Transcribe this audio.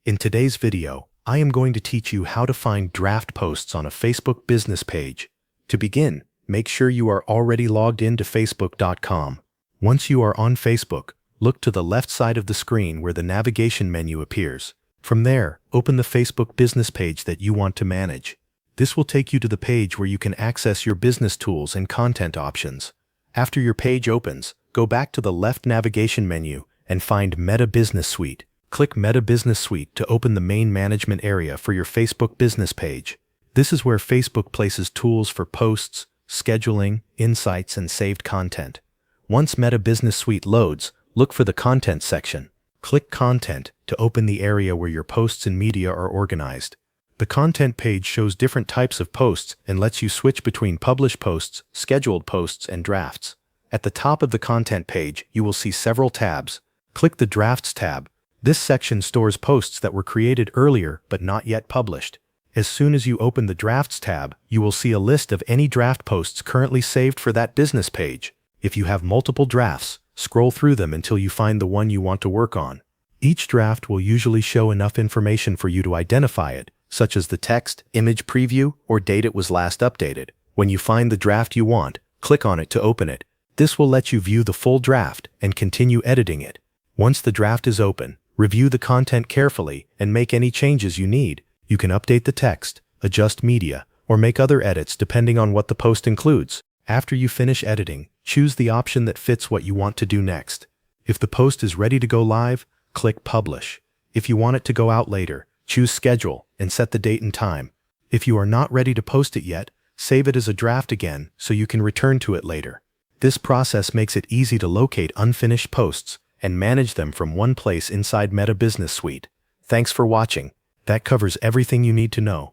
In today's video, I am going to teach you how to find draft posts on a Facebook business page. To begin, make sure you are already logged in to facebook.com. Once you are on Facebook, look to the left side of the screen where the navigation menu appears. From there, open the Facebook business page that you want to manage. This will take you to the page where you can access your business tools and content options. After your page opens, go back to the left navigation menu and find Meta Business Suite. Click Meta Business Suite to open the main management area for your Facebook business page. This is where Facebook places tools for posts, scheduling, insights, and saved content. Once Meta Business Suite loads, look for the Content section. Click Content to open the area where your posts and media are organized. The Content page shows different types of posts and lets you switch between published posts, scheduled posts, and drafts. At the top of the Content page, you will see several tabs. Click the Drafts tab. This section stores posts that were created earlier but not yet published. As soon as you open the Drafts tab, you will see a list of any draft posts currently saved for that business page. If you have multiple drafts, scroll through them until you find the one you want to work on. Each draft will usually show enough information for you to identify it, such as the text, image preview, or date it was last updated. When you find the draft you want, click on it to open it. This will let you view the full draft and continue editing it. Once the draft is open, review the content carefully and make any changes you need. You can update the text, adjust media, or make other edits depending on what the post includes. After you finish editing, choose the option that fits what you want to do next. If the post is ready to go live, click Publish. If you want it to go out later, choose Schedule and set the date and time. If you are not ready to post it yet, save it as a draft again so you can return to it later. This process makes it easy to locate unfinished posts and manage them from one place inside Meta Business Suite. Thanks for watching. That covers everything you need to know.